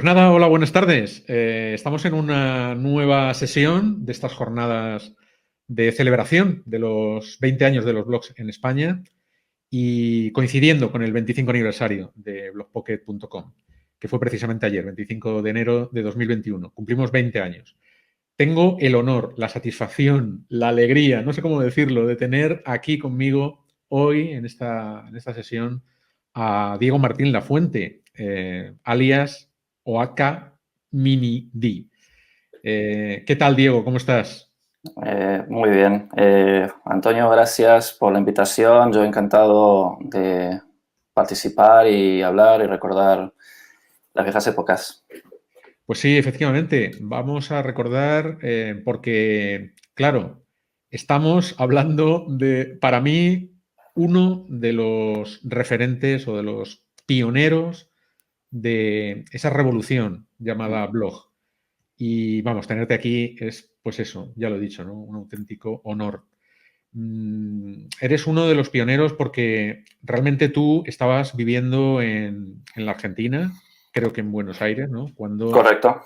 Pues nada, hola, buenas tardes. Estamos en una nueva sesión de estas jornadas de celebración de los 20 años de los blogs en España y coincidiendo con el 25 aniversario de blogpocket.com, que fue precisamente ayer, 25 de enero de 2021. Cumplimos 20 años. Tengo el honor, la satisfacción, la alegría, no sé cómo decirlo, de tener aquí conmigo hoy en esta sesión a Diego Martín Lafuente, alias OAK Mini D. ¿Qué tal, Diego? ¿Cómo estás? Muy bien. Antonio, gracias por la invitación. Yo encantado de participar y hablar y recordar las viejas épocas. Pues sí, efectivamente, vamos a recordar porque, claro, estamos hablando de, para mí, uno de los referentes o de los pioneros de esa revolución llamada blog. Y vamos, tenerte aquí es, pues eso, ya lo he dicho, ¿no? Un auténtico honor. Eres uno de los pioneros porque realmente tú estabas viviendo en la Argentina, creo que en Buenos Aires, ¿no? Cuando Correcto.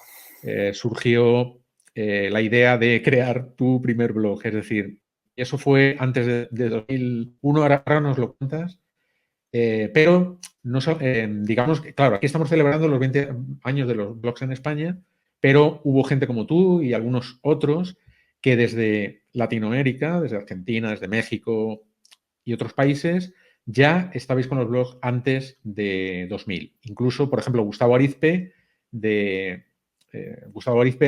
surgió la idea de crear tu primer blog. Es decir, eso fue antes de 2001, ahora nos lo cuentas. Pero no, digamos que, claro, aquí estamos celebrando los 20 años de los blogs en España, pero hubo gente como tú y algunos otros que desde Latinoamérica, desde Argentina, desde México y otros países, ya estabais con los blogs antes de 2000. Incluso, por ejemplo, Gustavo Arizpe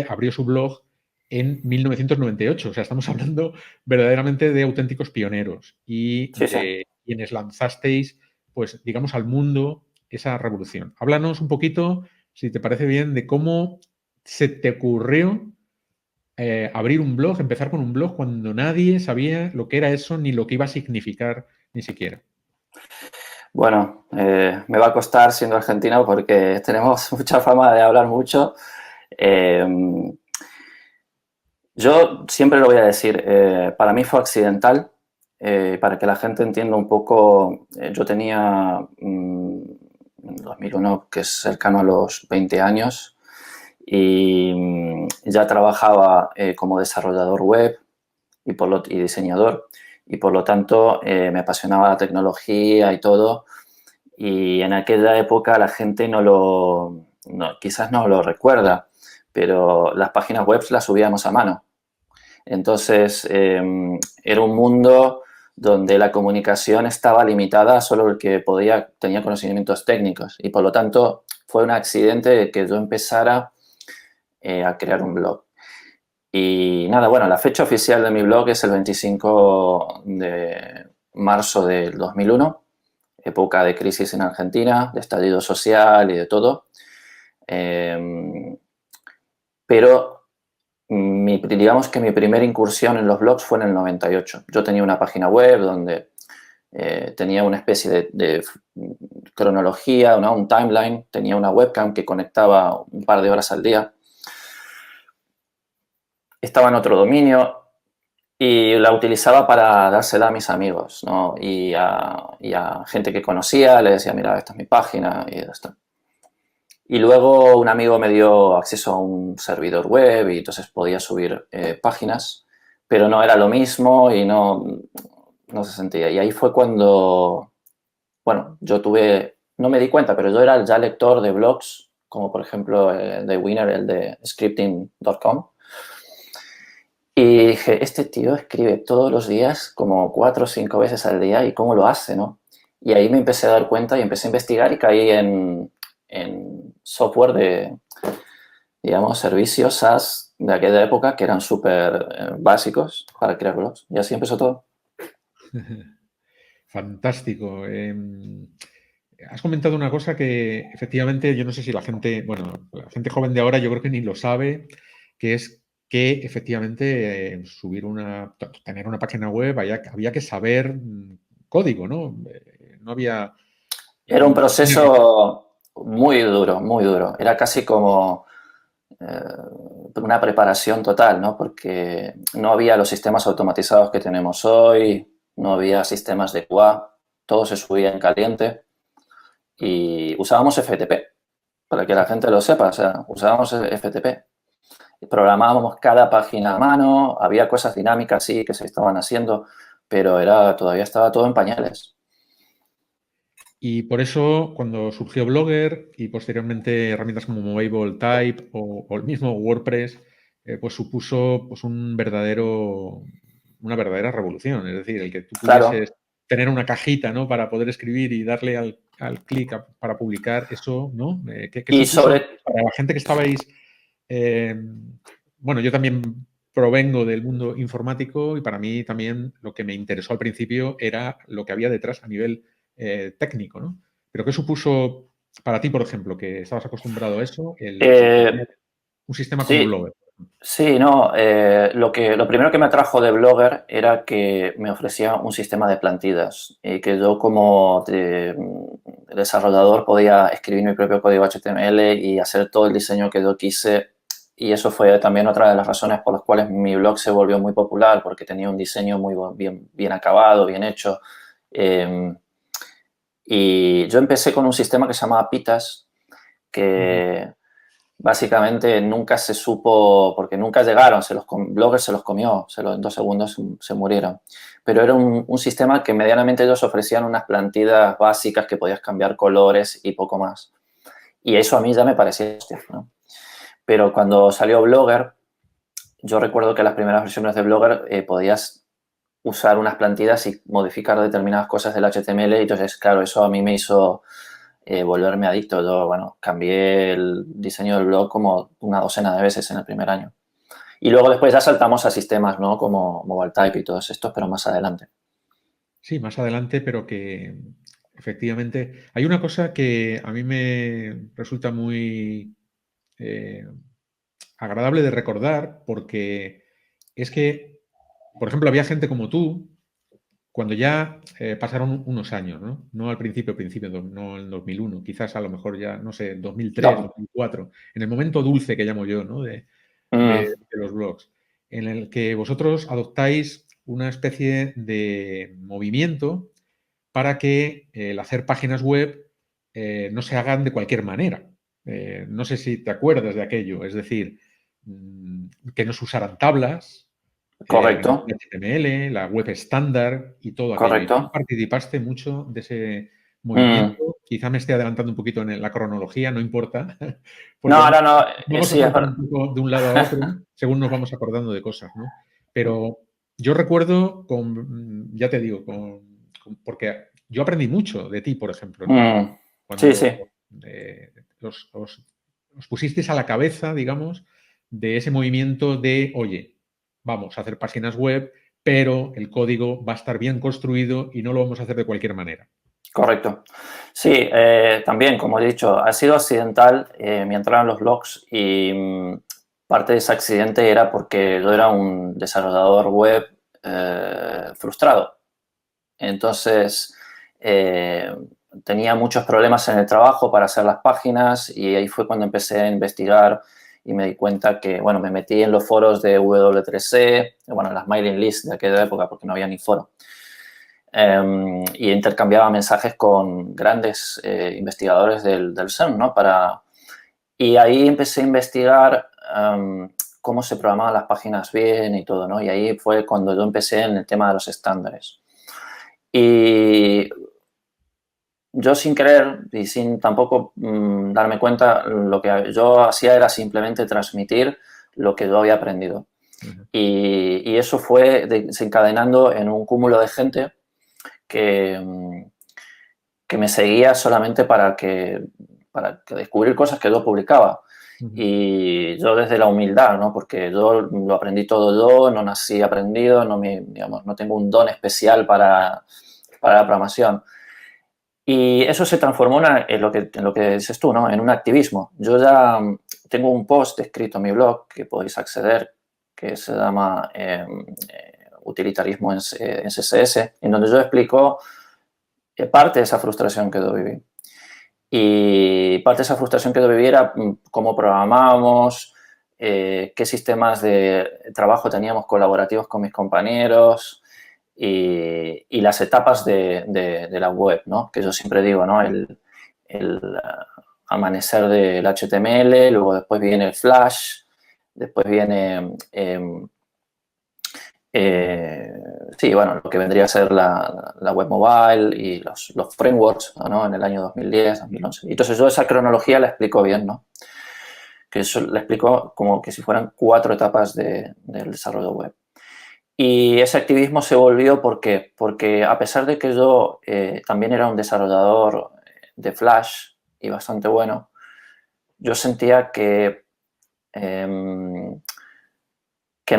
abrió su blog en 1998. O sea, estamos hablando verdaderamente de auténticos pioneros y Sí, sí. de quienes lanzasteis, pues, digamos, al mundo esa revolución. Háblanos un poquito, si te parece bien, de cómo se te ocurrió abrir un blog, empezar con un blog cuando nadie sabía lo que era eso ni lo que iba a significar ni siquiera. Bueno, me va a costar siendo argentino porque tenemos mucha fama de hablar mucho. Eh, yo siempre lo voy a decir, para mí fue accidental. Para que la gente entienda un poco, yo tenía en 2001, que es cercano a los 20 años, y ya trabajaba como desarrollador web y diseñador, y por lo tanto me apasionaba la tecnología y todo, y en aquella época la gente quizás no lo recuerda, pero las páginas web las subíamos a mano. Entonces era un mundo donde la comunicación estaba limitada a solo el que tenía conocimientos técnicos, y por lo tanto fue un accidente que yo empezara a crear un blog. Y nada, bueno, la fecha oficial de mi blog es el 25 de marzo del 2001, época de crisis en Argentina, de estallido social y de todo. Pero digamos que mi primera incursión en los blogs fue en el 98. Yo tenía una página web donde tenía una especie de cronología, ¿no? Un timeline, tenía una webcam que conectaba un par de horas al día. Estaba en otro dominio y la utilizaba para dársela a mis amigos, ¿no? Y a gente que conocía, le decía, mira, esta es mi página y ya está. Y luego un amigo me dio acceso a un servidor web y entonces podía subir páginas, pero no era lo mismo y no se sentía. Y ahí fue cuando, bueno, no me di cuenta, pero yo era ya lector de blogs, como por ejemplo de Winner, el de scripting.com. Y dije, este tío escribe todos los días como 4 o 5 veces al día, y cómo lo hace, ¿no? Y ahí me empecé a dar cuenta y empecé a investigar y caí en software digamos, servicios SaaS de aquella época que eran súper básicos para crear blogs. Y así empezó todo. Fantástico. Has comentado una cosa que efectivamente yo no sé si la gente, bueno, la gente joven de ahora yo creo que ni lo sabe, que es que efectivamente tener una página web había que saber código, ¿no? No había Era un una herramienta. proceso muy duro, muy duro. Era casi como eh, una preparación total, ¿no? Porque no había los sistemas automatizados que tenemos hoy, no había sistemas de QA, todo se subía en caliente y usábamos FTP. para que la gente lo sepa. O sea, usábamos FTP. Programábamos cada página a mano, había cosas dinámicas, sí, que se estaban haciendo, pero todavía estaba todo en pañales. Y por eso, cuando surgió Blogger y posteriormente herramientas como Movable Type o el mismo WordPress, pues supuso pues una verdadera revolución. Es decir, el que tú Claro. pudieses tener una cajita, ¿no? Para poder escribir y darle al clic para publicar, eso, ¿no? ¿Qué Y supuso sobre, para la gente que estabais? eh, bueno, yo también provengo del mundo informático y para mí también lo que me interesó al principio era lo que había detrás a nivel técnico, ¿no? Pero ¿qué supuso para ti, por ejemplo, que estabas acostumbrado a eso, el eh, tener un sistema como sí, Blogger? sí, no, lo primero que me atrajo de Blogger era que me ofrecía un sistema de plantillas y que yo como desarrollador podía escribir mi propio código HTML y hacer todo el diseño que yo quise, y eso fue también otra de las razones por las cuales mi blog se volvió muy popular, porque tenía un diseño muy bien acabado, bien hecho. Eh, y yo empecé con un sistema que se llamaba Pitas, Ujú. que básicamente nunca se supo, porque nunca llegaron, Blogger se los comió, en 2 segundos se murieron. Pero era un sistema que medianamente ellos ofrecían unas plantillas básicas que podías cambiar colores y poco más. Y eso a mí ya me parecía hostia, ¿no? Pero cuando salió Blogger, yo recuerdo que las primeras versiones de Blogger podías usar unas plantillas y modificar determinadas cosas del HTML, y entonces, claro, eso a mí me hizo volverme adicto. Yo, bueno, cambié el diseño del blog como una docena de veces en el primer año. Y luego después ya saltamos a sistemas, ¿no? Como Mobile Type y todos estos, pero más adelante. Sí, más adelante, pero que efectivamente hay una cosa que a mí me resulta muy eh, agradable de recordar porque es que, por ejemplo, había gente como tú cuando ya pasaron unos años, ¿no? No al principio, no en 2001, quizás a lo mejor ya, no sé, 2003, No. 2004, en el momento dulce que llamo yo, ¿no? Mm, De los blogs, en el que vosotros adoptáis una especie de movimiento para que el hacer páginas web no se hagan de cualquier manera. No sé si te acuerdas de aquello, es decir, que no se usaran tablas, correcto, HTML, la web estándar y todo aquello. Y tú correcto. participaste mucho de ese Mm. movimiento. Quizá me esté adelantando un poquito en la cronología, no importa, porque No, vamos, no, no, vamos a sí, es saltar verdad. un poco de un lado a otro según nos vamos acordando de cosas, ¿no? Pero yo recuerdo ya te digo, porque yo aprendí mucho de ti, por ejemplo, ¿no? Mm, sí, Cuando sí, eh, os pusisteis a la cabeza, digamos, de ese movimiento de, oye, vamos a hacer páginas web, pero el código va a estar bien construido y no lo vamos a hacer de cualquier manera. correcto. Sí, también, como he dicho, ha sido accidental mi entrada en los blogs, y parte de ese accidente era porque yo era un desarrollador web frustrado. Entonces, eh, tenía muchos problemas en el trabajo para hacer las páginas, y ahí fue cuando empecé a investigar y me di cuenta que, bueno, me metí en los foros de W3C, bueno, en las mailing lists de aquella época porque no había ni foro. Y intercambiaba mensajes con grandes investigadores del CERN, ¿no? Y ahí empecé a investigar cómo se programaban las páginas bien y todo, ¿no? Y ahí fue cuando yo empecé en el tema de los estándares. Y yo, sin querer y sin tampoco darme cuenta, lo que yo hacía era simplemente transmitir lo que yo había aprendido. Ujú. Y eso fue desencadenando en un cúmulo de gente que, que me seguía solamente para que descubrir cosas que yo publicaba. Ujú. Y yo desde la humildad, ¿no? Porque yo lo aprendí todo yo, no nací aprendido, digamos, no tengo un don especial para la programación. Y eso se transformó en lo que dices tú, ¿no? En un activismo. Yo ya tengo un post escrito en mi blog que podéis acceder, que se llama Utilitarismo en CSS, en donde yo explico parte de esa frustración que yo viví. Y parte de esa frustración que yo viví era cómo programábamos, qué sistemas de trabajo teníamos colaborativos con mis compañeros, y las etapas de la web, ¿no? Que yo siempre digo, ¿no? amanecer del HTML, luego después viene el Flash, después viene, sí, bueno, lo que vendría a ser la web mobile y los frameworks, ¿no? En el año 2010, 2011. Y entonces yo esa cronología la explico bien, ¿no? Que eso la explico como que si fueran 4 etapas del desarrollo web. Y ese activismo se volvió, ¿por qué? Porque a pesar de que yo también era un desarrollador de Flash y bastante bueno, yo sentía que no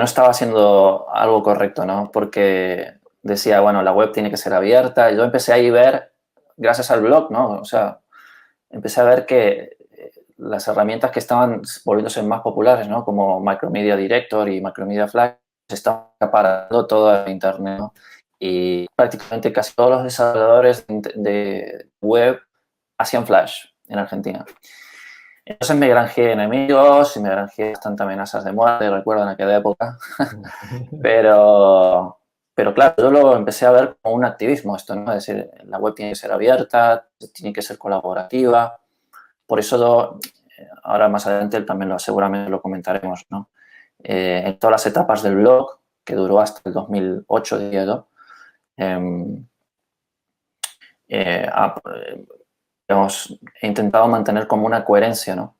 estaba haciendo algo correcto, ¿no? Porque decía, bueno, la web tiene que ser abierta. Y yo empecé ahí a ver, gracias al blog, ¿no? O sea, empecé a ver que las herramientas que estaban volviéndose más populares, ¿no? Como Macromedia Director y Macromedia Flash, se estaban acaparando todo el Internet, ¿no? Y prácticamente casi todos los desarrolladores de web hacían Flash en Argentina. Entonces me granjeé enemigos y me granjeé bastante amenazas de muerte, recuerdo en aquella época. Pero claro, yo lo empecé a ver como un activismo esto, ¿no? Es decir, la web tiene que ser abierta, tiene que ser colaborativa. Por eso ahora más adelante también seguramente lo comentaremos, ¿no? En todas las etapas del blog, que duró hasta el 2008, diría yo, he intentado mantener como una coherencia, ¿no?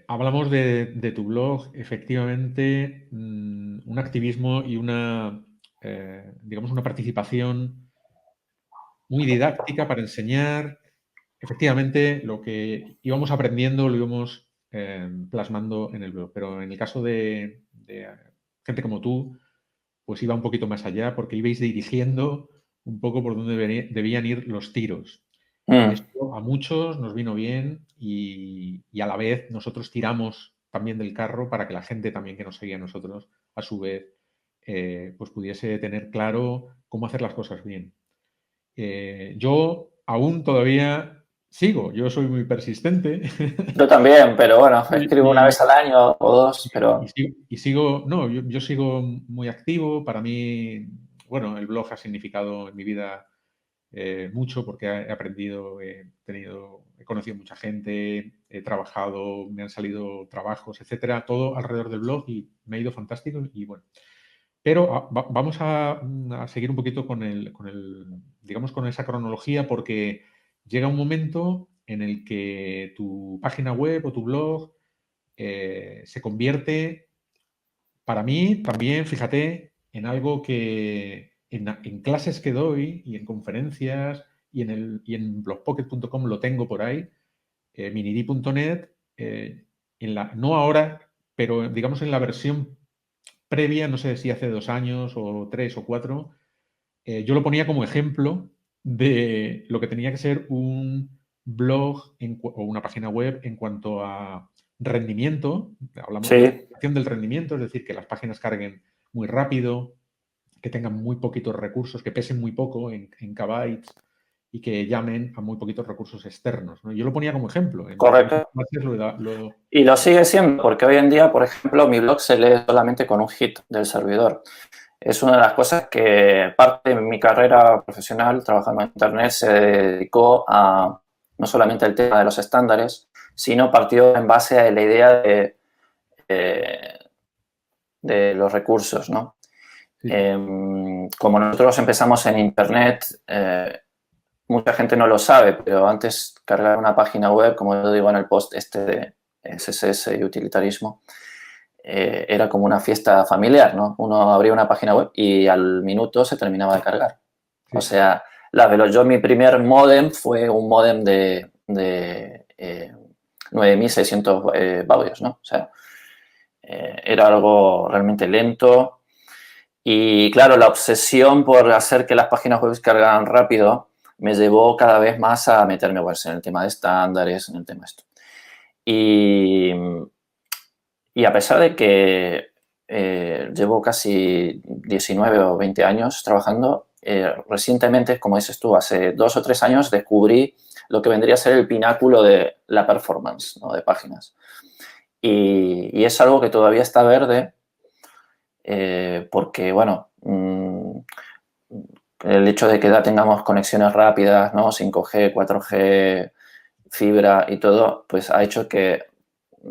Hablamos de tu blog, efectivamente, un activismo y una, digamos, una participación muy didáctica para enseñar. Efectivamente, lo que íbamos aprendiendo lo íbamos plasmando en el blog, pero en el caso de gente como tú, pues iba un poquito más allá porque ibais dirigiendo un poco por dónde debían ir los tiros. Y esto a muchos nos vino bien y a la vez nosotros tiramos también del carro para que la gente también que nos seguía a nosotros, a su vez, pues pudiese tener claro cómo hacer las cosas bien. Yo aún todavía sigo, yo soy muy persistente. Yo también, pero bueno, escribo una y, vez al año o dos, pero... y sigo, no, yo sigo muy activo. Para mí, bueno, el blog ha significado en mi vida mucho porque he aprendido, he conocido mucha gente, he trabajado, me han salido trabajos, etcétera, todo alrededor del blog y me ha ido fantástico y bueno. Pero vamos a seguir un poquito digamos, con esa cronología porque llega un momento en el que tu página web o tu blog se convierte, para mí también, fíjate, en algo que en clases que doy y en conferencias y en blogpocket.com lo tengo por ahí, minidi.net, no ahora, pero digamos en la versión previa, no sé si hace 2 años o 3 o 4, yo lo ponía como ejemplo de lo que tenía que ser un blog o una página web en cuanto a rendimiento. Hablamos de Sí, optimización del rendimiento, es decir, que las páginas carguen muy rápido, que tengan muy poquitos recursos, que pesen muy poco en kbytes y que llamen a muy poquitos recursos externos, ¿no? Yo lo ponía como ejemplo. En muchas correcto. clases Y lo sigue siendo, porque hoy en día, por ejemplo, mi blog se lee solamente con un hit del servidor. Es una de las cosas que parte de mi carrera profesional trabajando en Internet se dedicó a no solamente el tema de los estándares, sino partió en base a la idea eh, de los recursos, ¿no? Sí. Como nosotros empezamos en Internet, mucha gente no lo sabe, pero antes cargar una página web, como yo digo en el post este de CSS y utilitarismo, era como una fiesta familiar, ¿no? Uno abría una página web y al minuto se terminaba de cargar. O Sí. sea, yo mi primer modem fue un modem de 9600 baudios, ¿no? O sea, era algo realmente lento. Y claro, la obsesión por hacer que las páginas web cargaran rápido me llevó cada vez más a meterme pues, en el tema de estándares, en el tema de esto. Y, y a pesar de que llevo casi 19 o 20 años trabajando, recientemente, como dices tú, hace 2 o 3 años descubrí lo que vendría a ser el pináculo de la performance, ¿no? De páginas. Y es algo que todavía está verde porque, bueno, el hecho de que ya tengamos conexiones rápidas, ¿no? 5G, 4G, fibra y todo, pues ha hecho que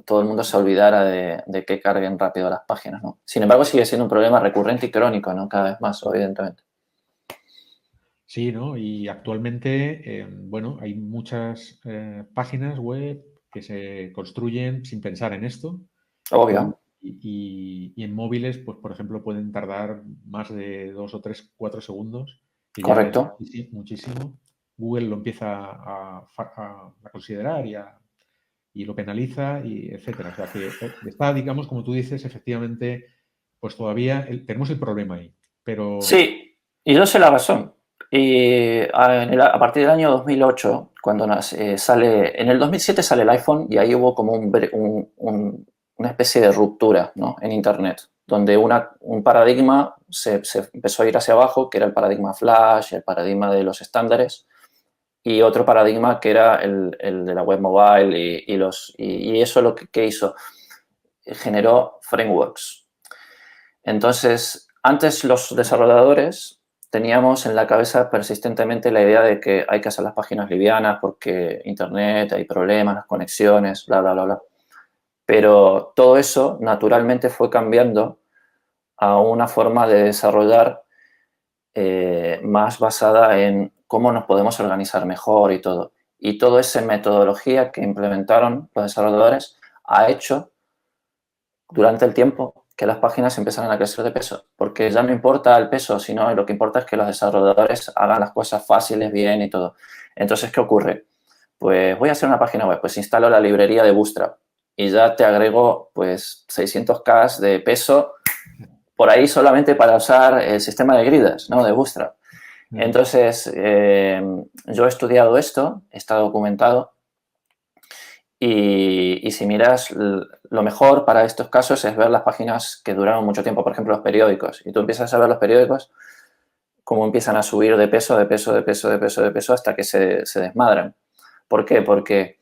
todo el mundo se olvidara de que carguen rápido las páginas, ¿no? Sin embargo, sigue siendo un problema recurrente y crónico, ¿no? Cada vez más, evidentemente. Sí, ¿no? Y actualmente, bueno, hay muchas páginas web que se construyen sin pensar en esto y, Obvio, y en móviles, pues por ejemplo, pueden tardar más de 2 o 3, 4 segundos, que ya es correcto. muchísimo. Google lo empieza a considerar y lo penaliza, y etcétera. O sea que está, digamos, como tú dices, efectivamente, pues todavía tenemos el problema ahí. Pero Sí, y yo sé la razón. Y a partir del año 2008, cuando sale, en el 2007 sale el iPhone y ahí hubo como una especie de ruptura, ¿no? En Internet, donde un paradigma se empezó a ir hacia abajo, que era el paradigma Flash, el paradigma de los estándares, y otro paradigma que era el de la web mobile y eso lo que hizo, generó frameworks. Entonces, antes los desarrolladores teníamos en la cabeza persistentemente la idea de que hay que hacer las páginas livianas porque Internet, hay problemas, las conexiones, bla, bla, bla, bla. Pero todo eso naturalmente fue cambiando a una forma de desarrollar más basada en cómo nos podemos organizar mejor y todo. Y toda esa metodología que implementaron los desarrolladores ha hecho durante el tiempo que las páginas empezaran a crecer de peso, porque ya no importa el peso, sino lo que importa es que los desarrolladores hagan las cosas fáciles, bien y todo. Entonces, ¿qué ocurre? Pues voy a hacer una página web, pues instalo la librería de Bootstrap y ya te agrego pues 600K de peso por ahí solamente para usar el sistema de gridas, ¿no? De Bootstrap. Entonces, yo he estudiado esto, está documentado, y si miras, lo mejor para estos casos es ver las páginas que duraron mucho tiempo, por ejemplo, los periódicos. Y tú empiezas a ver los periódicos, cómo empiezan a subir de peso, de peso, de peso, de peso, de peso, hasta que se desmadran. ¿Por qué? Porque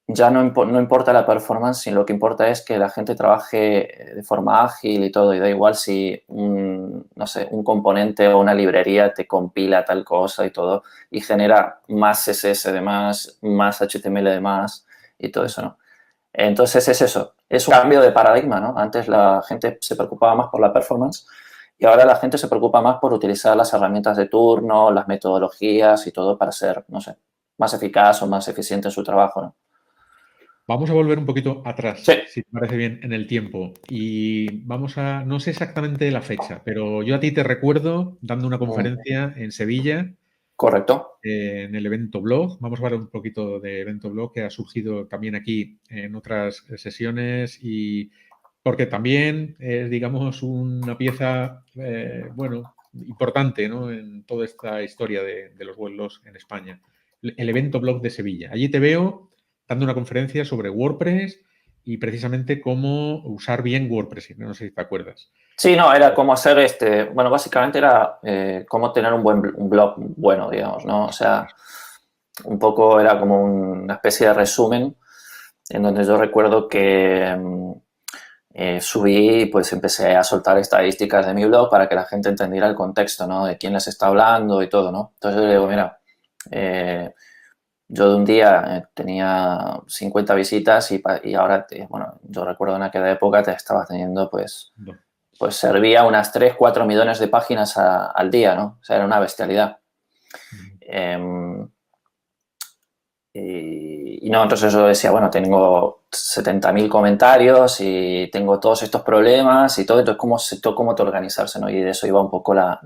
ya no importa la performance, sino lo que importa es que la gente trabaje de forma ágil y todo. Y da igual si no sé, un componente o una librería te compila tal cosa y todo, y genera más CSS de más HTML de más y todo eso, ¿no? Entonces es eso, es un cambio de paradigma, ¿no? Antes la gente se preocupaba más por la performance y ahora la gente se preocupa más por utilizar las herramientas de turno, las metodologías y todo para ser, no sé, más eficaz o más eficiente en su trabajo, ¿no? vamos a volver un poquito Sí, atrás, si te parece bien, en el tiempo. Y vamos a, no sé exactamente la fecha, pero yo a ti te recuerdo dando una conferencia en Sevilla, correcto. en el evento blog. Vamos a hablar un poquito de evento blog que ha surgido también aquí en otras sesiones, y porque también es, digamos, una pieza, bueno, importante, ¿no? En toda esta historia de los vuelos en España. El evento blog de Sevilla. Allí te veo dando una conferencia sobre WordPress y precisamente cómo usar bien WordPress. No sé si te acuerdas. Sí, no, era cómo hacer bueno, básicamente era cómo tener un blog bueno, digamos, ¿no? O sea, un poco era como una especie de resumen en donde yo recuerdo que subí y pues empecé a soltar estadísticas de mi blog para que la gente entendiera el contexto, ¿no? De quién les está hablando y todo, ¿no? Entonces yo le digo, mira, eh, yo de un día tenía 50 visitas y ahora, bueno, yo recuerdo en aquella época te estaba teniendo No. pues servía unas 3 4 millones de páginas al día, ¿no? O sea, era una bestialidad. Eh, y no, entonces yo decía, bueno, tengo 70.000 comentarios y tengo todos estos problemas y todo, entonces cómo te organizarse, ¿no? Y de eso iba un poco la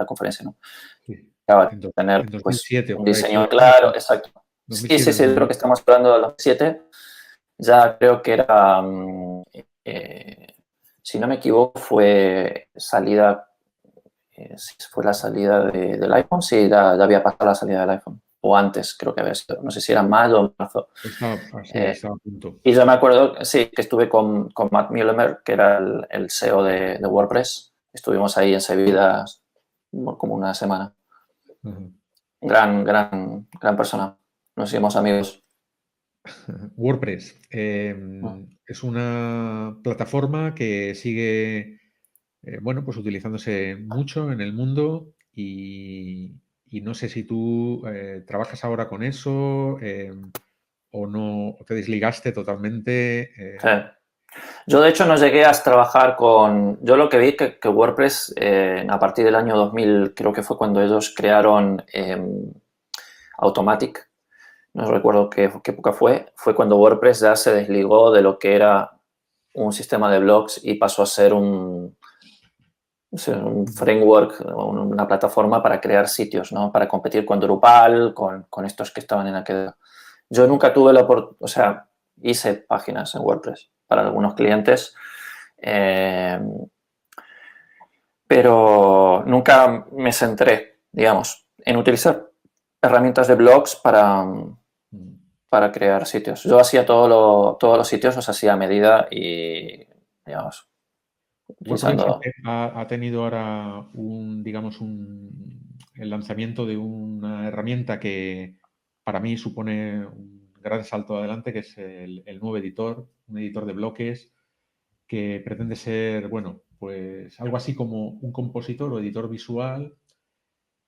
conferencia, ¿no? Sí. Claro, En, tener en pues 2007 o un por ahí diseño fue, ¿no? claro, exacto. Sí, sí, 2007, sí, creo que 2008. estamos hablando de los 7. Ya creo que era, eh, si no me equivoco, fue salida, si fue la salida del iPhone, sí, ya había pasado la salida del iPhone. O antes, creo que había sido. No sé si era mayo o marzo. Estaba así, Eh, estaba a punto. y yo me acuerdo, sí, que estuve con Matt Mullenweg, que era el CEO de WordPress. Estuvimos ahí en Sevilla como una semana. Ujú. Gran persona. Nos hicimos amigos. WordPress es una plataforma que sigue, bueno, pues utilizándose mucho en el mundo y no sé si tú trabajas ahora con eso o no, o te desligaste totalmente. Sí. Yo, de hecho, no llegué a trabajar con... Yo lo que vi que WordPress, a partir del año 2000, creo que fue cuando ellos crearon Automatic, no recuerdo qué época fue cuando WordPress ya se desligó de lo que era un sistema de blogs y pasó a ser un framework, una plataforma para crear sitios, ¿no? Para competir con Drupal, con estos que estaban en aquel... Yo nunca tuve la oportunidad, o sea, hice páginas en WordPress para algunos clientes, eh, pero nunca me centré, digamos, en utilizar herramientas de blogs para crear sitios. Yo hacía todos los sitios, los hacía a medida y, digamos, WordPress utilizando... ha tenido ahora digamos, el lanzamiento de una herramienta que para mí supone un gran salto adelante, que es el nuevo editor, un editor de bloques que pretende ser, bueno, pues algo así como un compositor o editor visual,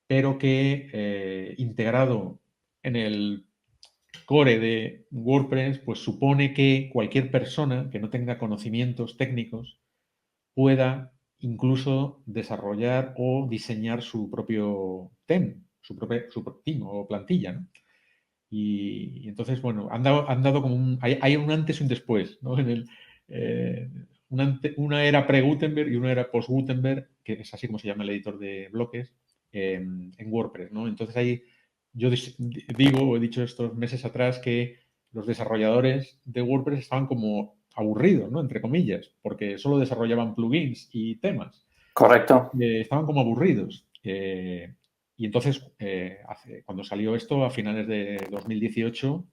pero que integrado en el core de WordPress, pues supone que cualquier persona que no tenga conocimientos técnicos pueda incluso desarrollar o diseñar su propio theme, su theme o plantilla, ¿no? Y entonces, bueno, han dado como hay un antes y un después, ¿no? Eh, una era pre-Gutenberg y una era post-Gutenberg, que es así como se llama el editor de bloques, en WordPress, ¿no? Entonces ahí yo digo, o he dicho estos meses atrás, que los desarrolladores de WordPress estaban como aburridos, ¿no? Entre comillas, porque solo desarrollaban plugins y temas. Correcto. Estaban como aburridos. Y entonces, cuando salió esto, a finales de 2018,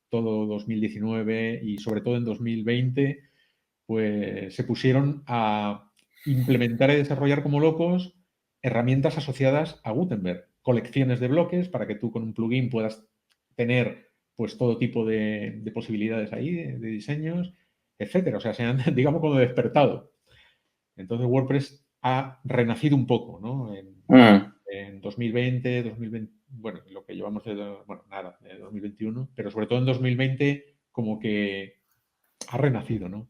todo 2019 y sobre todo en 2020, pues se pusieron a implementar y desarrollar como locos herramientas asociadas a Gutenberg, colecciones de bloques para que tú con un plugin puedas tener pues todo tipo de posibilidades ahí, de diseños, etcétera. O sea, se han, digamos, como despertado. Entonces WordPress ha renacido un poco, ¿no? Mm. En 2020, 2020, bueno, lo que llevamos bueno, nada, de 2021, pero sobre todo en 2020 como que ha renacido, ¿no?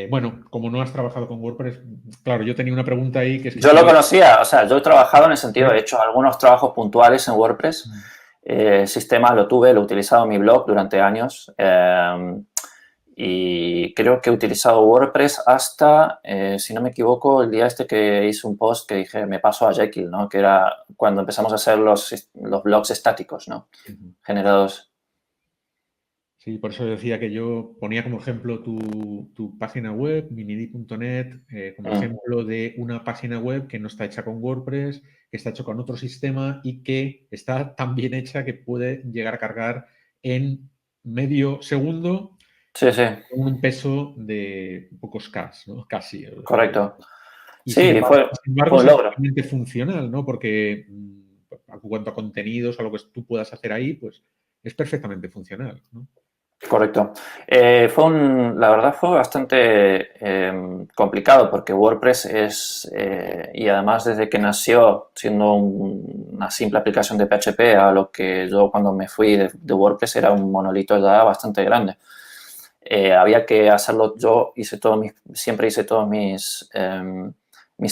Bueno, como no has trabajado con WordPress, claro, yo tenía una pregunta ahí que es que Yo lo si... conocía, o sea, yo he trabajado en el sentido, he hecho algunos trabajos puntuales en WordPress. Sistemas lo tuve, lo he utilizado en mi blog durante años. Y creo que he utilizado WordPress hasta, si no me equivoco, el día este que hice un post que dije, me paso a Jekyll, ¿no? Que era cuando empezamos a hacer los blogs estáticos, ¿no? Generados. Sí, por eso decía que yo ponía como ejemplo tu página web, minidi.net, como Mm. ejemplo de una página web que no está hecha con WordPress, que está hecha con otro sistema y que está tan bien hecha que puede llegar a cargar en medio segundo Sí, sí, con un peso de pocos K, ¿no? Casi. O sea, correcto. y Sí, sin embargo, fue es un logro. extremadamente funcional, ¿no? Porque en cuanto a contenidos, a lo que tú puedas hacer ahí, pues es perfectamente funcional, ¿no? Correcto. La verdad fue bastante complicado porque WordPress y además desde que nació siendo una simple aplicación de PHP a lo que yo cuando me fui de WordPress era un monolito ya bastante grande. Había que hacerlo, siempre hice todos mis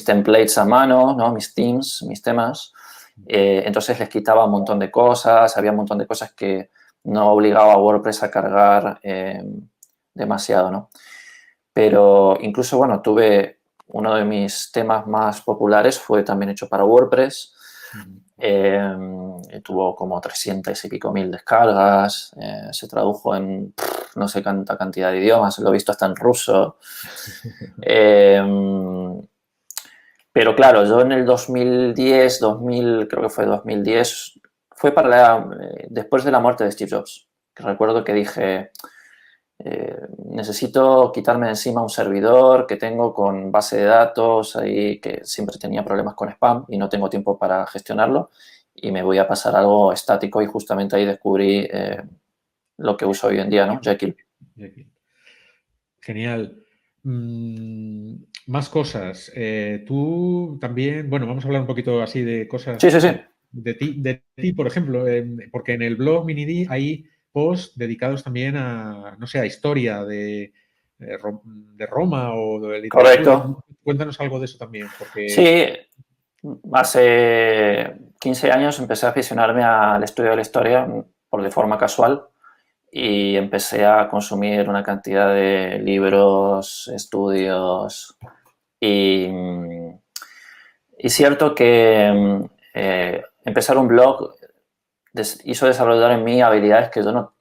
templates a mano, ¿no? Mis themes, mis temas. Entonces les quitaba un montón de cosas, había un montón de cosas que no obligaba a WordPress a cargar demasiado, ¿no? Pero incluso, bueno, uno de mis temas más populares fue también hecho para WordPress. Tuvo como 300 y pico mil descargas, se tradujo en no sé cuánta cantidad de idiomas, lo he visto hasta en ruso. Pero claro, yo en el 2010, creo que fue 2010, fue después de la muerte de Steve Jobs, que recuerdo que dije, necesito quitarme de encima un servidor que tengo con base de datos ahí, que siempre tenía problemas con spam y no tengo tiempo para gestionarlo, y me voy a pasar a algo estático y justamente ahí descubrí lo que uso hoy en día, ¿no? Jekyll. Genial. Más cosas. Tú también, bueno, vamos a hablar un poquito así de Sí, cosas sí, sí. de ti, por ejemplo, porque en el blog Minidi hay posts dedicados también a, no sé, a historia de Roma o de literatura. Correcto. Cuéntanos algo de eso también, porque... Sí, hace 15 años empecé a aficionarme al estudio de la historia de forma casual y empecé a consumir una cantidad de libros, estudios y, y cierto que empezar un blog hizo desarrollar en mí habilidades que yo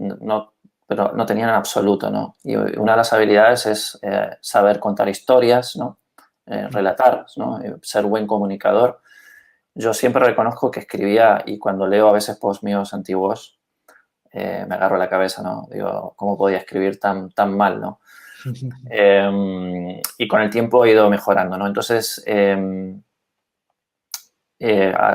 pero no tenía en absoluto, ¿no? Y una de las habilidades es saber contar historias, ¿no? Relatar, ¿no? Ser buen comunicador. Yo siempre reconozco que escribía y cuando leo a veces posts míos antiguos me agarro la cabeza, ¿no? Digo, ¿cómo podía escribir tan mal, ¿no? Y con el tiempo he ido mejorando, ¿no? Entonces,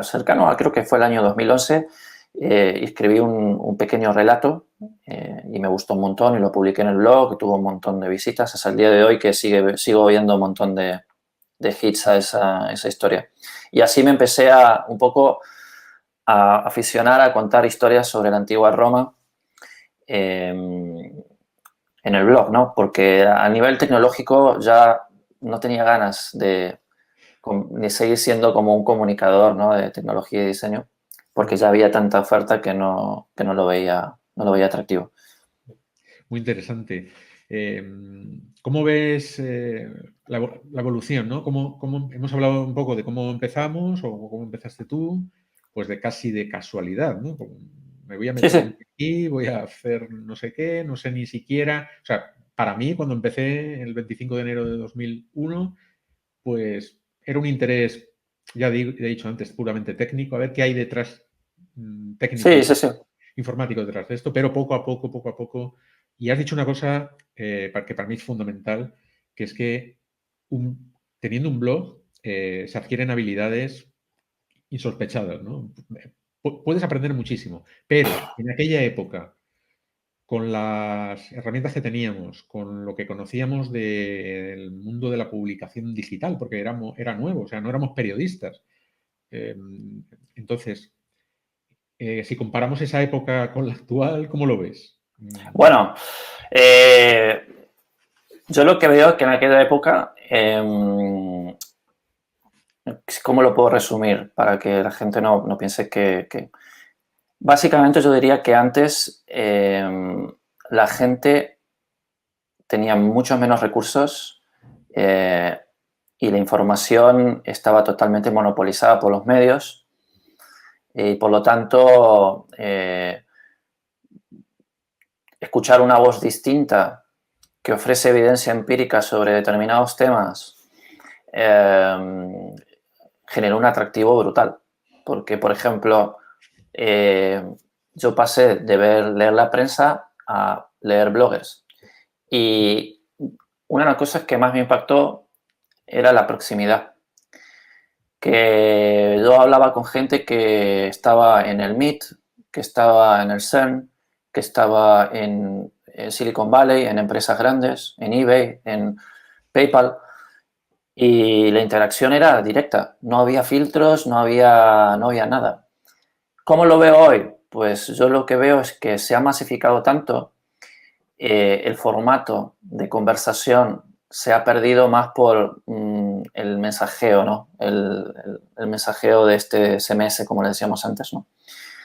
cercano a, creo que fue el año 2011, escribí un pequeño relato y me gustó un montón y lo publiqué en el blog y tuvo un montón de visitas hasta el día de hoy que sigo viendo un montón de hits a esa historia. Y así me empecé un poco a aficionar a contar historias sobre la antigua Roma en el blog, ¿no? Porque a nivel tecnológico ya no tenía ganas de seguir siendo como un comunicador, ¿no? De tecnología y diseño, porque ya había tanta oferta que no lo veía atractivo. Muy interesante. ¿Cómo ves la evolución, ¿no? Hemos hablado un poco de cómo empezamos o cómo empezaste tú? Pues de casi de casualidad, ¿no? Como, me voy a Sí, meter sí, aquí, voy a hacer no sé qué, no sé ni siquiera. O sea, para mí, cuando empecé el 25 de enero de 2001, pues era un interés, he dicho antes, puramente técnico, a ver qué hay detrás, sí, técnico, sí, sí. informático detrás de esto, pero poco a poco. Y has dicho una cosa que para mí es fundamental, que es que teniendo un blog se adquieren habilidades insospechadas, ¿no? Puedes aprender muchísimo, pero en aquella época, con las herramientas que teníamos, con lo que conocíamos del mundo de la publicación digital, porque era nuevo, o sea, no éramos periodistas. Eh, entonces, si comparamos esa época con la actual, ¿cómo lo ves? Bueno, yo lo que veo es que en aquella época, ¿cómo lo puedo resumir para que la gente no piense que... Básicamente yo diría que antes la gente tenía muchos menos recursos y la información estaba totalmente monopolizada por los medios y por lo tanto escuchar una voz distinta que ofrece evidencia empírica sobre determinados temas generó un atractivo brutal. Porque, por ejemplo, yo pasé de leer la prensa a leer bloggers. Y una de las cosas que más me impactó era la proximidad. Que yo hablaba con gente que estaba en el MIT, que estaba en el CERN, que estaba en Silicon Valley, en empresas grandes, en eBay, en PayPal, y la interacción era directa. No había filtros, no había nada. ¿Cómo lo veo hoy? Pues yo lo que veo es que se ha masificado tanto el formato de conversación se ha perdido más por el mensajeo, ¿no? El mensajeo de este SMS, como le decíamos antes, ¿no?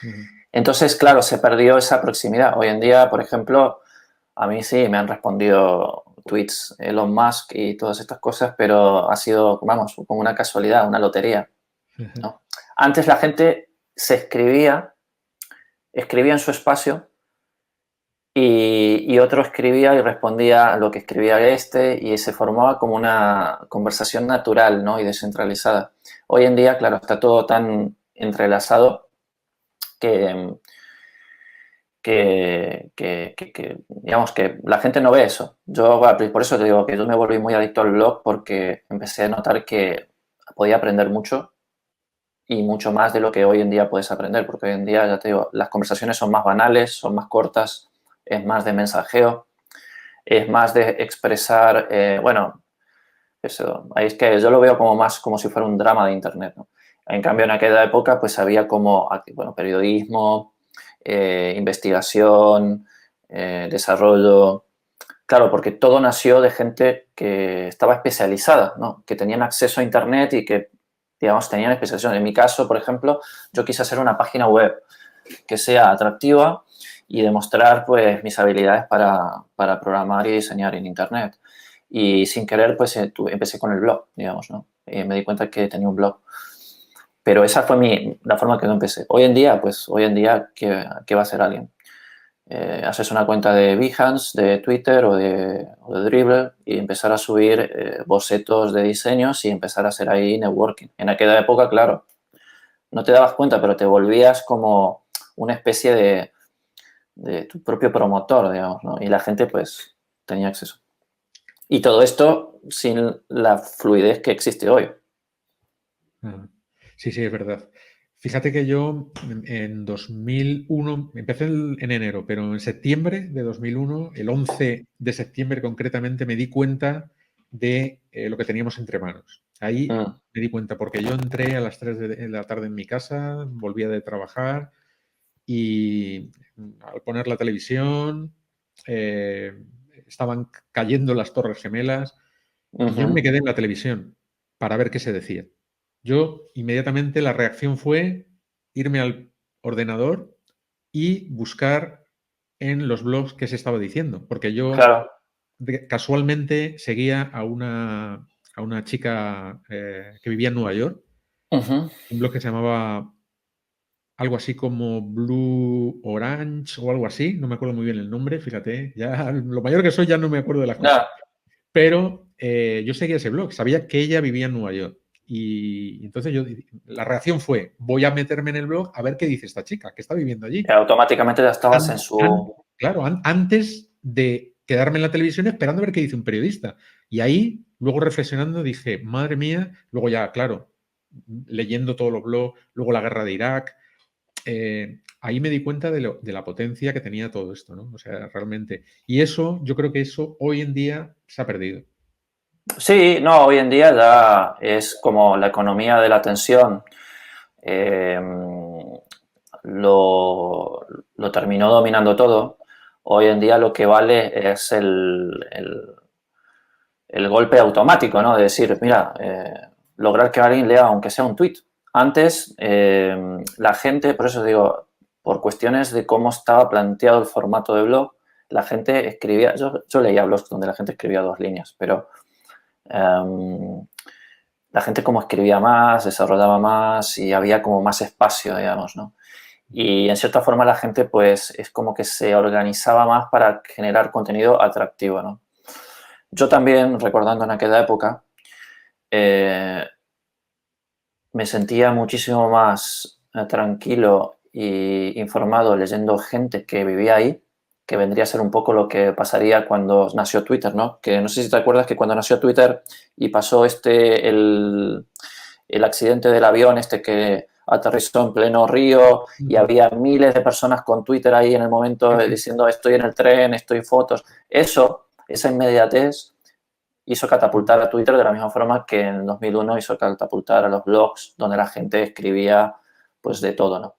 Ujú. Entonces, claro, se perdió esa proximidad. Hoy en día, por ejemplo, a mí sí me han respondido tweets Elon Musk y todas estas cosas, pero ha sido, vamos, como una casualidad, una lotería, ¿no? Antes la gente se escribía en su espacio y otro escribía y respondía a lo que escribía este y se formaba como una conversación natural, ¿no? Y descentralizada. Hoy en día, claro, está todo tan entrelazado que, digamos que la gente no ve eso. Yo, bueno, por eso te digo que yo me volví muy adicto al blog porque empecé a notar que podía aprender mucho y mucho más de lo que hoy en día puedes aprender, porque hoy en día, ya te digo, las conversaciones son más banales, son más cortas, es más de mensajeo. es más de expresar, bueno, eso, ahí es que yo lo veo como más como si fuera un drama de Internet, ¿no? En cambio, en aquella época, pues había como, bueno, periodismo, investigación, desarrollo. Claro, porque todo nació de gente que estaba especializada, ¿no? Que tenían acceso a Internet y que, digamos, tenían especialización. En mi caso, por ejemplo, yo quise hacer una página web que sea atractiva y demostrar, pues, mis habilidades para programar y diseñar en Internet. Y sin querer, pues, empecé con el blog, digamos, ¿no? Me di cuenta que tenía un blog. Pero esa fue la forma que yo empecé. Hoy en día, pues, ¿qué va a hacer alguien? Haces una cuenta de Behance, de Twitter o de Dribbble y empezar a subir bocetos de diseños y empezar a hacer ahí networking. En aquella época, claro, no te dabas cuenta, pero te volvías como una especie de tu propio promotor, digamos, ¿no? Y la gente, pues, tenía acceso. Y todo esto sin la fluidez que existe hoy. Ajá. Sí, sí, es verdad. Fíjate que yo en 2001, empecé en enero, pero en septiembre de 2001, el 11 de septiembre concretamente, me di cuenta de lo que teníamos entre manos. Ahí Mm. me di cuenta porque yo entré a las 3 de la tarde en mi casa, volvía de trabajar y al poner la televisión eh, estaban cayendo las Torres Gemelas y yo me Ujú. quedé en la televisión para ver qué se decía. Yo inmediatamente la reacción fue irme al ordenador y buscar en los blogs qué se estaba diciendo, porque yo Claro. casualmente seguía a una chica que vivía en Nueva York, Ujú. un blog que se llamaba algo así como Blue Orange o algo así, no me acuerdo muy bien el nombre, fíjate, ya lo mayor que soy ya no me acuerdo de las cosas. Ya. Pero yo seguía ese blog, sabía que ella vivía en Nueva York. Y entonces la reacción fue, voy a meterme en el blog a ver qué dice esta chica, que está viviendo allí. Automáticamente ya estabas en An- an- su... claro, antes de quedarme en la televisión esperando a ver qué dice un periodista. Y ahí, luego reflexionando, dije, madre mía, luego ya, claro, leyendo todos los blogs, luego la guerra de Irak, ahí me di cuenta de la potencia que tenía todo esto, ¿no? O sea, realmente. Y eso, yo creo que eso hoy en día se ha perdido. Sí, no, hoy en día ya es como la economía de la atención. eh, lo terminó dominando todo. Hoy en día lo que vale es el golpe automático, ¿no? De decir, mira, lograr que alguien lea aunque sea un tweet. Antes, la gente, por eso digo, por cuestiones de cómo estaba planteado el formato de blog, la gente escribía, yo leía blogs donde la gente escribía 2 líneas, pero la gente como escribía más, desarrollaba más y había como más espacio, digamos, ¿no? Y en cierta forma la gente pues es como que se organizaba más para generar contenido atractivo, ¿no? Yo también, recordando en aquella época, eh, me sentía muchísimo más tranquilo y informado leyendo gente que vivía ahí, que vendría a ser un poco lo que pasaría cuando nació Twitter, ¿no? Que no sé si te acuerdas que cuando nació Twitter y pasó el accidente del avión este que aterrizó en pleno río y Ujú. había miles de personas con Twitter ahí en el momento Sí, sí. diciendo estoy en el tren, estoy fotos. Esa inmediatez hizo catapultar a Twitter de la misma forma que en 2001 hizo catapultar a los blogs donde la gente escribía pues de todo, ¿no?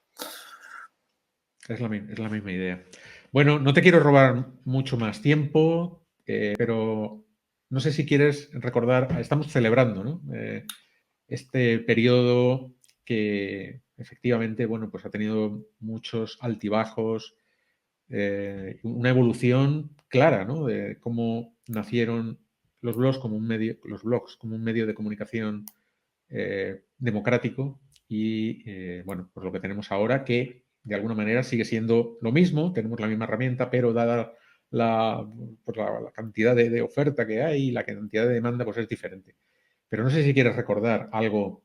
Es la misma idea. Bueno, no te quiero robar mucho más tiempo, pero no sé si quieres recordar, estamos celebrando, ¿no? Este periodo que efectivamente, bueno, pues ha tenido muchos altibajos, una evolución clara, ¿no? De cómo nacieron los blogs como un medio de comunicación democrático y, bueno, pues lo que tenemos ahora que de alguna manera sigue siendo lo mismo, tenemos la misma herramienta, pero dada la, pues la cantidad de oferta que hay y la cantidad de demanda, pues es diferente. Pero no sé si quieres recordar algo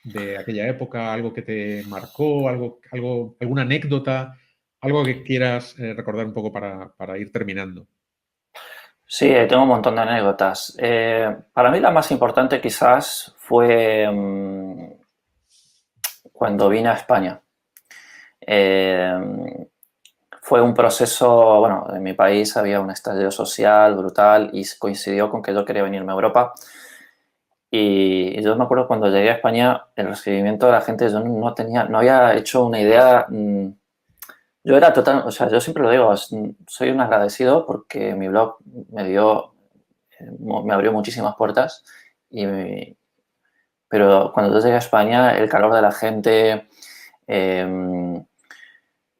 de aquella época, algo que te marcó, alguna anécdota, algo que quieras recordar un poco para ir terminando. Sí, tengo un montón de anécdotas. Para mí la más importante quizás fue cuando vine a España. Eh, fue un proceso, bueno, en mi país había un estallido social brutal y coincidió con que yo quería venirme a Europa. Y yo me acuerdo cuando llegué a España, el recibimiento de la gente, yo no tenía, no había hecho una idea. Yo era total, o sea, yo siempre lo digo, soy un agradecido porque mi blog me dio, me abrió muchísimas puertas. Pero cuando yo llegué a España, el calor de la gente,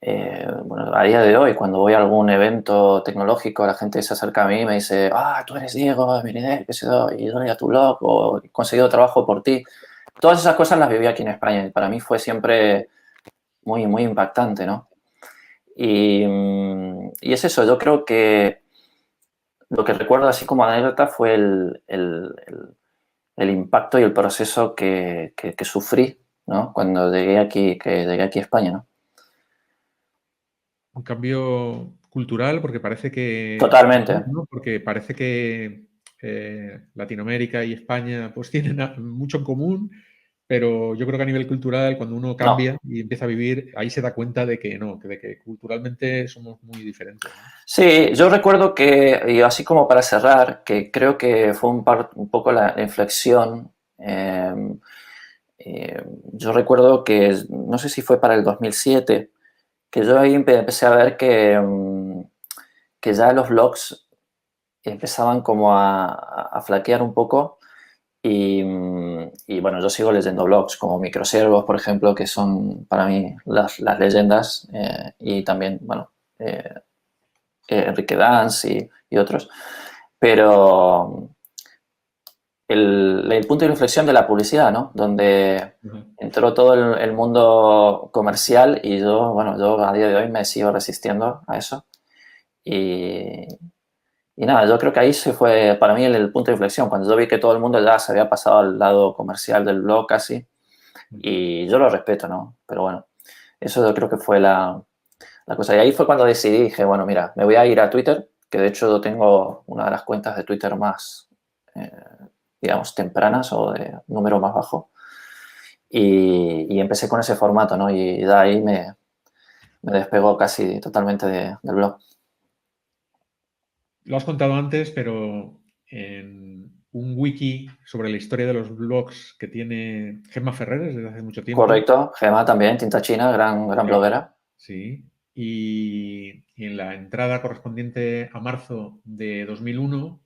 eh, bueno, a día de hoy, cuando voy a algún evento tecnológico, la gente se acerca a mí y me dice, tú eres Diego de Minidec, qué sé yo, y yo leí a tu blog, o he conseguido trabajo por ti. Todas esas cosas las viví aquí en España y para mí fue siempre muy, muy impactante, ¿no? Y es eso, yo creo que lo que recuerdo así como anécdota fue el impacto y el proceso que sufrí, ¿no? Cuando llegué aquí a España, ¿no? Un cambio cultural, porque parece que, Totalmente. ¿no? Porque parece que Latinoamérica y España pues tienen mucho en común, pero yo creo que a nivel cultural, cuando uno No. cambia y empieza a vivir, ahí se da cuenta de que no, de que culturalmente somos muy diferentes, ¿no? Sí, yo recuerdo que, y así como para cerrar, que creo que fue un poco la inflexión. Yo recuerdo que, no sé si fue para el 2007, que yo ahí empecé a ver que ya los blogs empezaban como a flaquear un poco y, bueno, yo sigo leyendo blogs como Microservos, por ejemplo, que son para mí las leyendas y también, bueno, eh, Enrique Dans y otros, pero el punto de inflexión de la publicidad, ¿no? Donde Ajá. entró todo el mundo comercial y yo, bueno, yo a día de hoy me sigo resistiendo a eso. Y, y nada, yo creo que ahí se fue para mí el punto de inflexión, cuando yo vi que todo el mundo ya se había pasado al lado comercial del blog casi, y yo lo respeto, ¿no? Pero bueno, eso yo creo que fue la cosa. Y ahí fue cuando decidí, dije, bueno, mira, me voy a ir a Twitter, que de hecho yo tengo una de las cuentas de Twitter más, eh, digamos, tempranas o de número más bajo. Y empecé con ese formato, ¿no? Y de ahí me despegó casi totalmente del blog. Lo has contado antes, pero en un wiki sobre la historia de los blogs que tiene Gemma Ferreres desde hace mucho tiempo. Correcto, Gema también, Tinta China, gran Sí. bloguera. Sí. Y en la entrada correspondiente a marzo de 2001,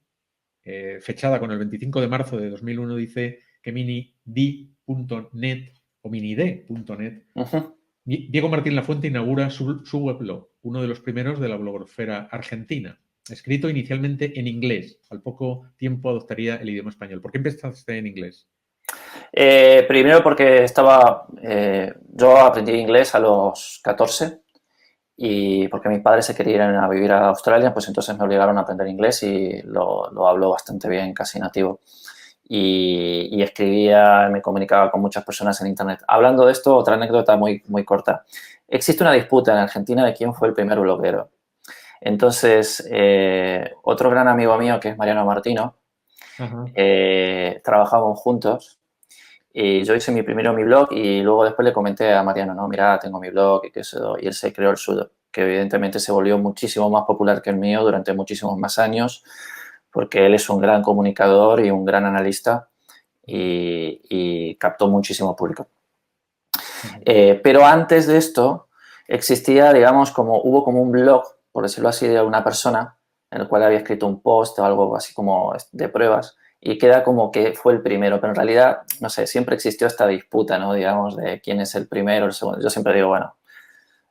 fechada con el 25 de marzo de 2001, dice que minid.net o minid.net, Uh-huh. Diego Martín Lafuente inaugura su weblog, uno de los primeros de la blogosfera argentina, escrito inicialmente en inglés. Al poco tiempo adoptaría el idioma español. ¿Por qué empezaste en inglés? Primero porque yo aprendí inglés a los 14 y porque mis padres se querían ir a vivir a Australia, pues entonces me obligaron a aprender inglés y lo hablo bastante bien, casi nativo. Y escribía, me comunicaba con muchas personas en Internet. Hablando de esto, otra anécdota muy, muy corta. Existe una disputa en Argentina de quién fue el primer bloguero. Entonces, otro gran amigo mío, que es Mariano Martino, Ajá. trabajábamos juntos y yo hice mi blog y luego después le comenté a Mariano, no, mira, tengo mi blog y qué sé yo, y él se creó el suyo, que evidentemente se volvió muchísimo más popular que el mío durante muchísimos más años, porque él es un gran comunicador y un gran analista y captó muchísimo público. Pero antes de esto existía, digamos, hubo como un blog, por decirlo así, de una persona en el cual había escrito un post o algo así como de pruebas y queda como que fue el primero, pero en realidad, no sé, siempre existió esta disputa, ¿no? Digamos, de quién es el primero, el segundo. Yo siempre digo, bueno,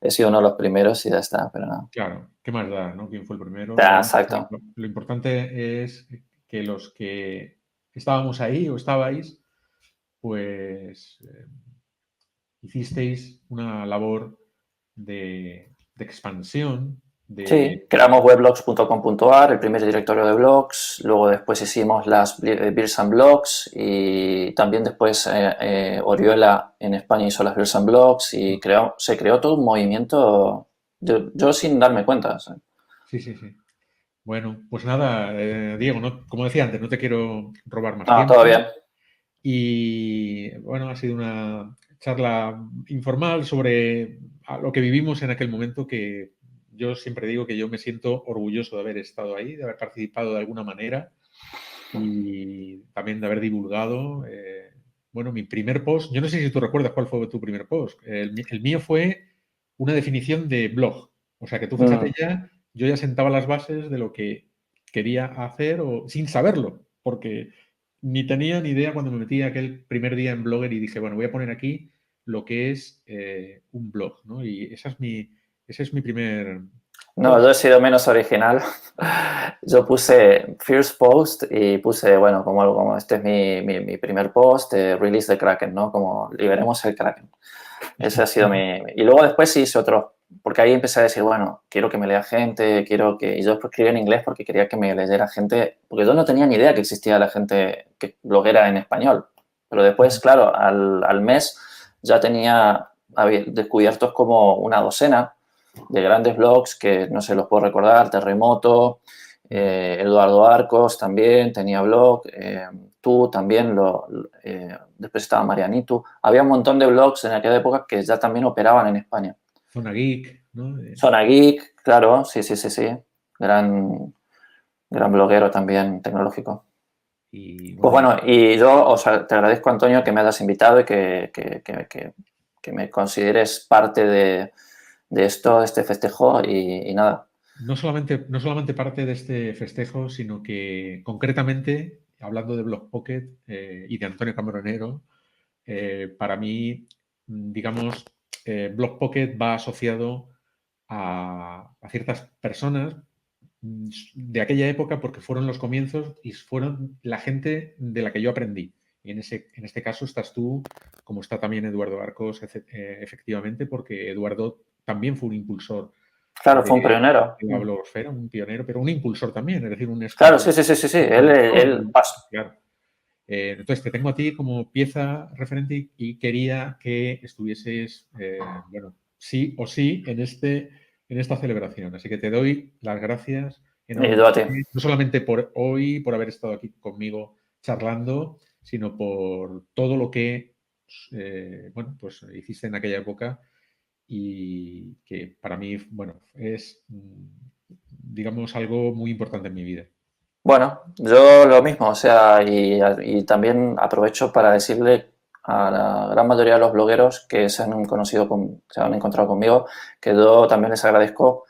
he sido uno de los primeros y ya está, pero no. Claro, ¿qué más da, no? ¿Quién fue el primero? Ya, exacto. Lo importante es que los que estábamos ahí o estabais, pues hicisteis una labor de expansión, Sí, de... creamos weblogs.com.ar, el primer directorio de blogs, luego después hicimos las Beers and Blogs y también después Orihuela en España hizo las Beers and Blogs y se creó todo un movimiento, yo sin darme cuenta. ¿Sí? Sí, sí, sí. Bueno, pues nada, Diego, como decía antes, no te quiero robar más No, todo tiempo. bien. Y bueno, ha sido una charla informal sobre lo que vivimos en aquel momento que yo siempre digo que yo me siento orgulloso de haber estado ahí, de haber participado de alguna manera y también de haber divulgado. Bueno, mi primer post, yo no sé si tú recuerdas cuál fue tu primer post. El mío fue una definición de blog. O sea que tú fíjate ya, yo ya sentaba las bases de lo que quería hacer o, sin saberlo, porque ni tenía ni idea cuando me metí aquel primer día en Blogger y dije, bueno, voy a poner aquí lo que es un blog, ¿no? Y ese es mi primer No, post. yo he sido menos original. Yo puse First Post y puse, bueno, como este es mi primer post, Release the Kraken, ¿no? Como liberemos el Kraken. Ese ha sido Y luego después sí hice otro, porque ahí empecé a decir, bueno, quiero que me lea gente, quiero que... Y yo escribí en inglés porque quería que me leyera gente, porque yo no tenía ni idea que existía la gente que bloguera en español. Pero después, claro, al mes ya había descubiertos como una docena de grandes blogs que no se los puedo recordar, Terremoto, Eduardo Arcos también tenía blog, tú también, después estaba Marianitu. Había un montón de blogs en aquella época que ya también operaban en España. Zona Geek, ¿no? Zona Geek, claro, sí. Gran bloguero también tecnológico. Y Pues bueno, bueno, y yo te agradezco, Antonio, que me hayas invitado y que me consideres parte de esto, de este festejo y nada. no solamente parte de este festejo, sino que concretamente, hablando de Blog Pocket y de Antonio Cambronero, para mí, digamos, Blog Pocket va asociado a ciertas personas de aquella época porque fueron los comienzos y fueron la gente de la que yo aprendí. Y en este caso estás tú, como está también Eduardo Arcos, efectivamente, porque Eduardo también fue un impulsor Claro, fue un de pionero. la blogosfera, un pionero, pero un impulsor también, es decir, un Claro, escritor. sí. Escritor, Él pasó. claro. Entonces, te tengo a ti como pieza referente y quería que estuvieses, bueno, sí o sí en esta celebración. Así que te doy las gracias Y yo a ti. enormemente, no solamente por hoy, por haber estado aquí conmigo charlando, sino por todo lo que, bueno, pues hiciste en aquella época y que para mí, bueno, es, digamos, algo muy importante en mi vida. Bueno, yo lo mismo, o sea, y también aprovecho para decirle a la gran mayoría de los blogueros que se han se han encontrado conmigo, que yo también les agradezco,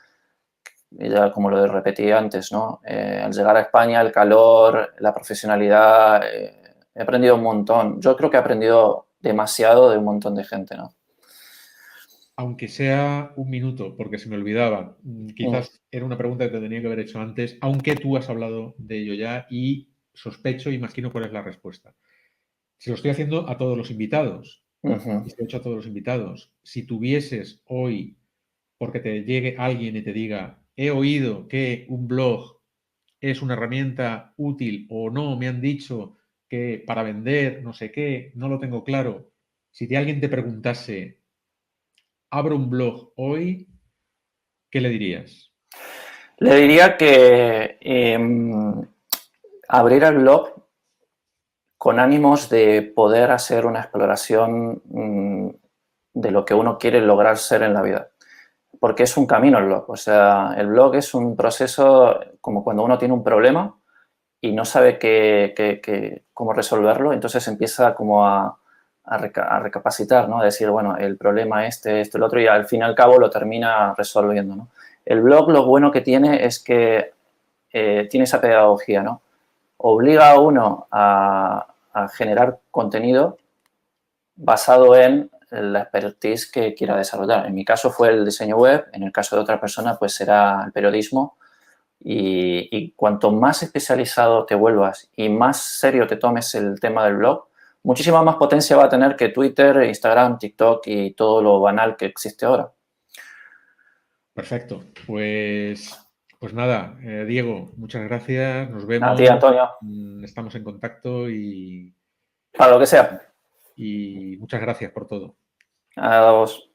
y ya como lo repetí antes, ¿no? Al llegar a España, el calor, la profesionalidad, he aprendido un montón. Yo creo que he aprendido demasiado de un montón de gente, ¿no? Aunque sea un minuto, porque se me olvidaba, quizás era una pregunta que te tenía que haber hecho antes, aunque tú has hablado de ello ya y sospecho, imagino cuál es la respuesta. Se lo estoy haciendo a todos los invitados y se lo he hecho a todos los invitados. Si tuvieses hoy, porque te llegue alguien y te diga, he oído que un blog es una herramienta útil o no, me han dicho que para vender no sé qué, no lo tengo claro. Si alguien te preguntase, abro un blog hoy, ¿qué le dirías? Le diría que abrir el blog con ánimos de poder hacer una exploración de lo que uno quiere lograr ser en la vida. Porque es un camino el blog. O sea, el blog es un proceso como cuando uno tiene un problema y no sabe cómo resolverlo, entonces empieza como a recapacitar, ¿no? A decir, bueno, el problema esto, el otro, y al fin y al cabo lo termina resolviendo, ¿no? El blog lo bueno que tiene es que tiene esa pedagogía, ¿no? Obliga a uno a generar contenido basado en la expertise que quiera desarrollar. En mi caso fue el diseño web, en el caso de otra persona pues será el periodismo y cuanto más especializado te vuelvas y más serio te tomes el tema del blog, muchísima más potencia va a tener que Twitter, Instagram, TikTok y todo lo banal que existe ahora. Perfecto. Pues nada, Diego, muchas gracias. Nos A ti, vemos. Antonio, Estamos en contacto para lo que sea. y muchas gracias por todo. A vos.